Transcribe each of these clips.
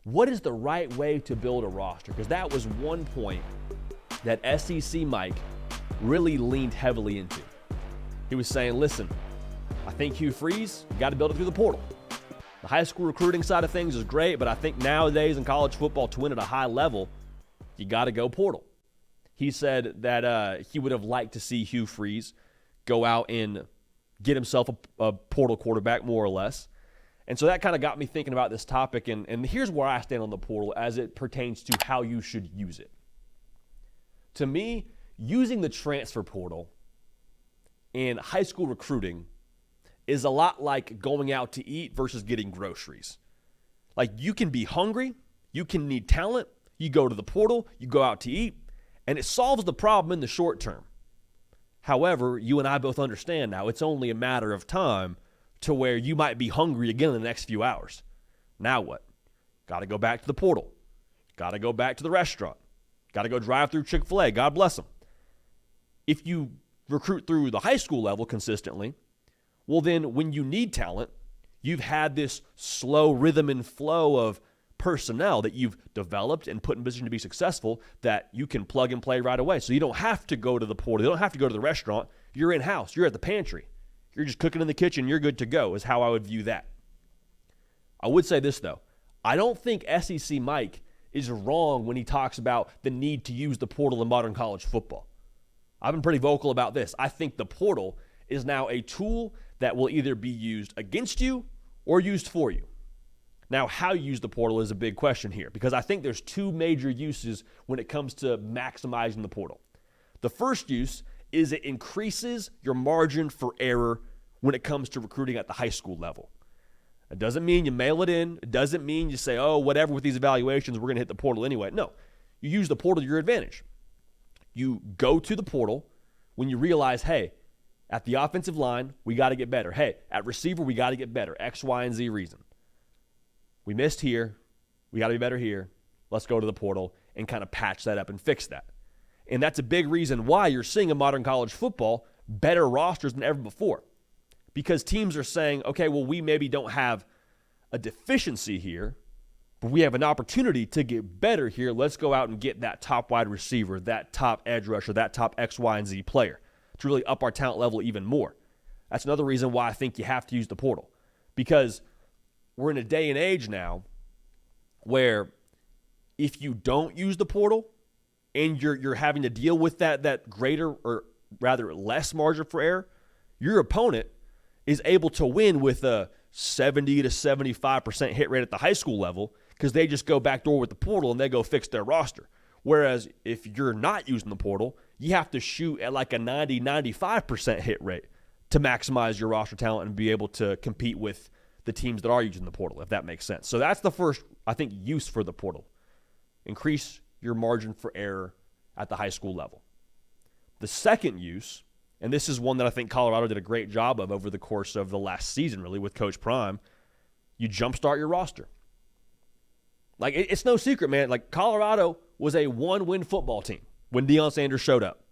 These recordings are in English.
what is the right way to build a roster? Because that was one point that SEC Mike really leaned heavily into. He was saying, listen, I think Hugh Freeze, you got to build it through the portal. The high school recruiting side of things is great, but I think nowadays in college football, to win at a high level, you got to go portal. He said that he would have liked to see Hugh Freeze go out and get himself a portal quarterback, more or less. And so that kind of got me thinking about this topic, and here's where I stand on the portal as it pertains to how you should use it. To me, using the transfer portal in high school recruiting is a lot like going out to eat versus getting groceries. Like, you can be hungry, you can need talent, you go to the portal, you go out to eat, and it solves the problem in the short term. However, you and I both understand now it's only a matter of time to where you might be hungry again in the next few hours. Now what? Got to go back to the portal. Got to go back to the restaurant. Got to go drive through Chick-fil-A. God bless them. If you recruit through the high school level consistently, well then when you need talent, you've had this slow rhythm and flow of personnel that you've developed and put in position to be successful that you can plug and play right away. So you don't have to go to the portal. You don't have to go to the restaurant. You're in-house. You're at the pantry. You're just cooking in the kitchen. You're good to go is how I would view that. I would say this, though. I don't think SEC Mike is wrong when he talks about the need to use the portal in modern college football. I've been pretty vocal about this. I think the portal is now a tool that will either be used against you or used for you. Now, how you use the portal is a big question here because I think there's two major uses when it comes to maximizing the portal. The first use is it increases your margin for error when it comes to recruiting at the high school level. It doesn't mean you mail it in. It doesn't mean you say, oh, whatever with these evaluations, we're going to hit the portal anyway. No, you use the portal to your advantage. You go to the portal when you realize, hey, at the offensive line, we got to get better. Hey, at receiver, we got to get better. X, Y, and Z reason. We missed here. We got to be better here. Let's go to the portal and kind of patch that up and fix that. And that's a big reason why you're seeing in modern college football better rosters than ever before. Because teams are saying, okay, well, we maybe don't have a deficiency here, but we have an opportunity to get better here. Let's go out and get that top wide receiver, that top edge rusher, that top X, Y, and Z player to really up our talent level even more. That's another reason why I think you have to use the portal. Because we're in a day and age now where if you don't use the portal and you're having to deal with that greater or rather less margin for error, your opponent is able to win with a 70 to 75% hit rate at the high school level because they just go backdoor with the portal and they go fix their roster. Whereas if you're not using the portal, you have to shoot at like a 90, 95% hit rate to maximize your roster talent and be able to compete with the teams that are using the portal, if that makes sense. So that's the first, I think, use for the portal. Increase your margin for error at the high school level. The second use, and this is one that I think Colorado did a great job of over the course of the last season, really, with Coach Prime, you jumpstart your roster. Like, it's no secret, man. Like, Colorado was a one-win football team when Deion Sanders showed up.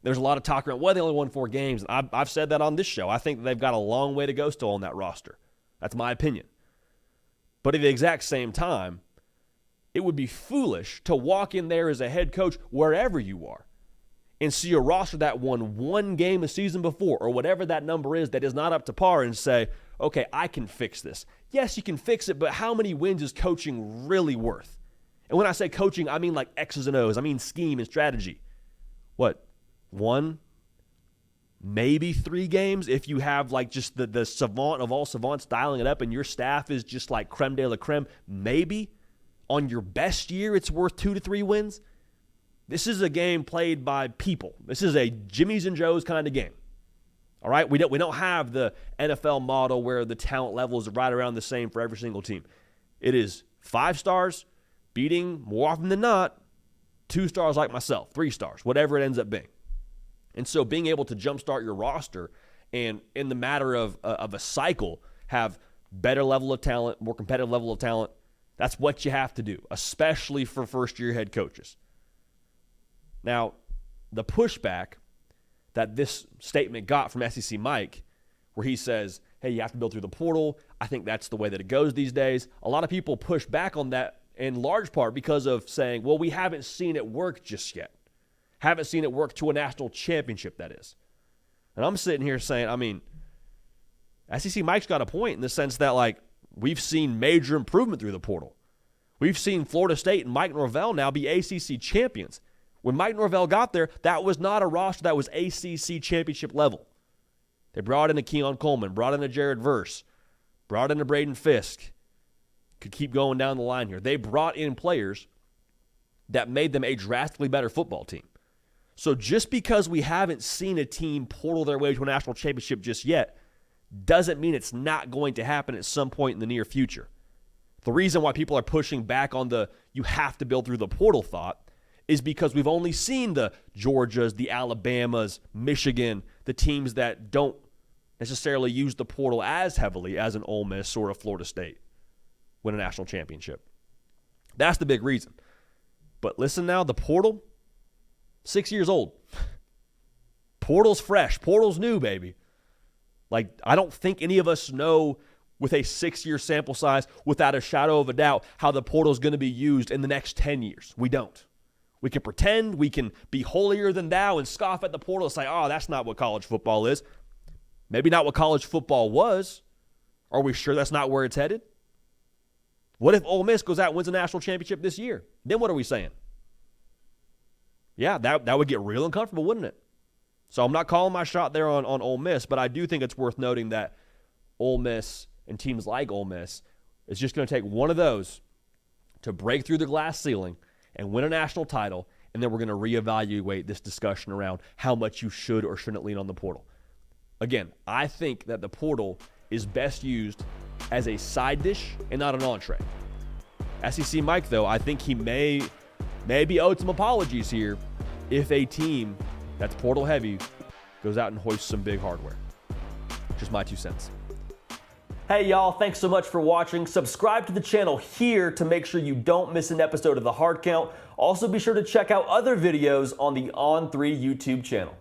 There's a lot of talk around, well, they only won 4 games. And I've said that on this show. I think they've got a long way to go still on that roster. That's my opinion. But at the exact same time, it would be foolish to walk in there as a head coach wherever you are and see a roster that won 1 game a season before or whatever that number is that is not up to par and say, okay, I can fix this. Yes, you can fix it, but how many wins is coaching really worth? And when I say coaching, I mean like X's and O's. I mean scheme and strategy. What, 1, maybe 3 games if you have like just the savant of all savants dialing it up and your staff is just like creme de la creme. Maybe on your best year it's worth 2 to 3 wins. This is a game played by people. This is a Jimmy's and Joe's kind of game. All right? We don't have the NFL model where the talent level is right around the same for every single team. It is 5 stars beating, more often than not, 2 stars like myself, 3 stars, whatever it ends up being. And so being able to jumpstart your roster and in the matter of a cycle have better level of talent, more competitive level of talent, that's what you have to do, especially for first-year head coaches. Now, the pushback that this statement got from SEC Mike, where he says, hey, you have to build through the portal. I think that's the way that it goes these days. A lot of people push back on that in large part because of saying, well, we haven't seen it work just yet. Haven't seen it work to a national championship, that is. And I'm sitting here saying, I mean, SEC Mike's got a point in the sense that, like, we've seen major improvement through the portal. We've seen Florida State and Mike Norvell now be ACC champions. When Mike Norvell got there, that was not a roster that was ACC championship level. They brought in a Keon Coleman, brought in a Jared Verse, brought in a Braden Fisk. Could keep going down the line here. They brought in players that made them a drastically better football team. So just because we haven't seen a team portal their way to a national championship just yet doesn't mean it's not going to happen at some point in the near future. The reason why people are pushing back on the you have to build through the portal thought is because we've only seen the Georgias, the Alabamas, Michigan, the teams that don't necessarily use the portal as heavily as an Ole Miss or a Florida State win a national championship. That's the big reason. But listen now, the portal, 6 years old. Portal's fresh. Portal's new, baby. Like, I don't think any of us know with a 6-year sample size, without a shadow of a doubt, how the portal is going to be used in the next 10 years. We don't. We can pretend, we can be holier than thou and scoff at the portal and say, oh, that's not what college football is. Maybe not what college football was. Are we sure that's not where it's headed? What if Ole Miss goes out and wins a national championship this year? Then what are we saying? Yeah, that would get real uncomfortable, wouldn't it? So I'm not calling my shot there on Ole Miss, but I do think it's worth noting that Ole Miss and teams like Ole Miss is just going to take one of those to break through the glass ceiling and win a national title, and then we're going to reevaluate this discussion around how much you should or shouldn't lean on the portal. Again, I think that the portal is best used as a side dish and not an entree. SEC Mike, though, I think he may be owed some apologies here if a team that's portal heavy goes out and hoists some big hardware. Just my 2 cents. Hey y'all, thanks so much for watching. Subscribe to the channel here to make sure you don't miss an episode of The Hard Count. Also be sure to check out other videos on the On3 YouTube channel.